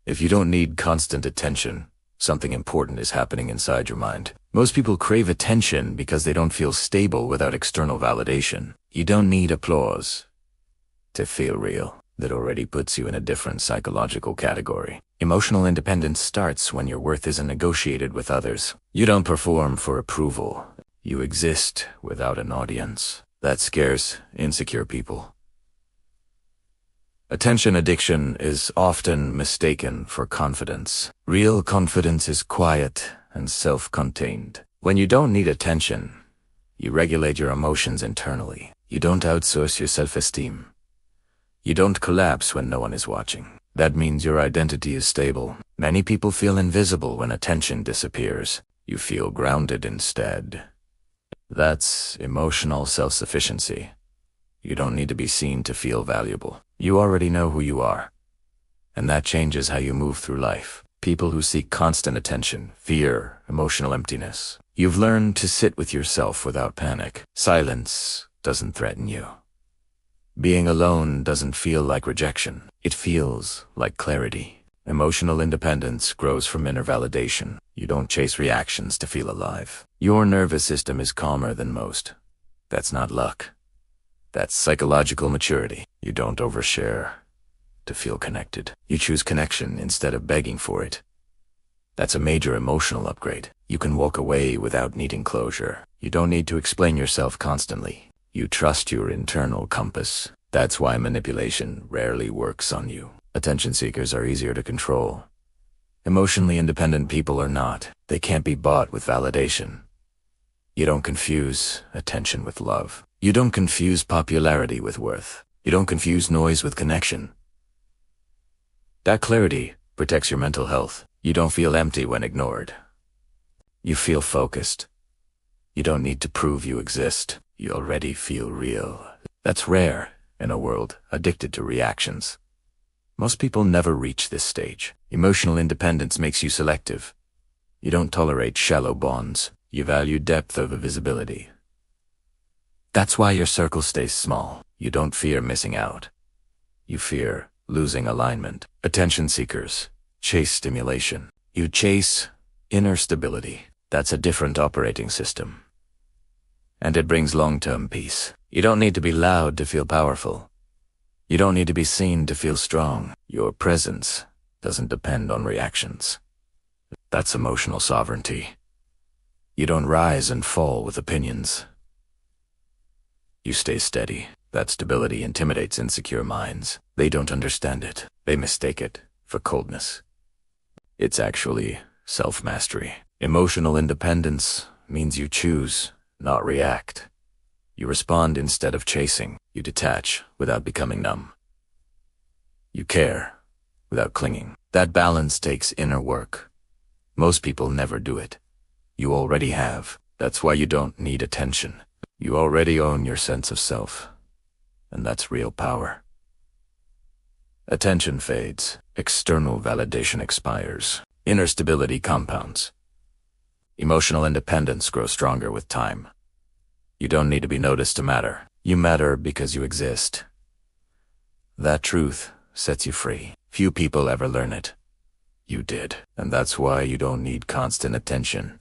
If you don't need constant attention, something important is happening inside your mind. Most people crave attention because they don't feel stable without external validation. You don't need applause to feel real. That already puts you in a different psychological category. Emotional independence starts when your worth isn't negotiated with others. You don't perform for approval. You exist without an audience. That scares insecure people. Attention addiction is often mistaken for confidence. Real confidence is quiet and self-contained. When you don't need attention, you regulate your emotions internally. You don't outsource your self-esteem. You don't collapse when no one is watching. That means your identity is stable. Many people feel invisible when attention disappears. You feel grounded instead. That's emotional self-sufficiency. You don't need to be seen to feel valuable. You already know who you are. And that changes how you move through life. People who seek constant attention fear emotional emptiness. You've learned to sit with yourself without panic. Silence doesn't threaten you. Being alone doesn't feel like rejection. It feels like clarity. Emotional independence grows from inner validation. You don't chase reactions to feel alive. Your nervous system is calmer than most. That's not luck. That's psychological maturity. You don't overshare to feel connected. You choose connection instead of begging for it. That's a major emotional upgrade. You can walk away without needing closure. You don't need to explain yourself constantly. You trust your internal compass. That's why manipulation rarely works on you. Attention seekers are easier to control. Emotionally independent people are not. They can't be bought with validation. You don't confuse attention with love. You don't confuse popularity with worth. You don't confuse noise with connection. That clarity protects your mental health. You don't feel empty when ignored. You feel focused. You don't need to prove you exist. You already feel real. That's rare in a world addicted to reactions. Most people never reach this stage. Emotional independence makes you selective. You don't tolerate shallow bonds. You value depth over visibility. That's why your circle stays small. You don't fear missing out. You fear losing alignment. Attention seekers chase stimulation. You chase inner stability. That's a different operating system. And it brings long-term peace. You don't need to be loud to feel powerful. You don't need to be seen to feel strong. Your presence doesn't depend on reactions. That's emotional sovereignty. You don't rise and fall with opinions. You stay steady. That stability intimidates insecure minds. They don't understand it. They mistake it for coldness. It's actually self-mastery. Emotional independence means you choose, not react. You respond instead of chasing. You detach without becoming numb. You care without clinging. That balance takes inner work. Most people never do it. You already have. That's why you don't need attention. You already own your sense of self. And that's real power. Attention fades. External validation expires. Inner stability compounds. Emotional independence grows stronger with time. You don't need to be noticed to matter. You matter because you exist. That truth sets you free. Few people ever learn it. You did. And that's why you don't need constant attention.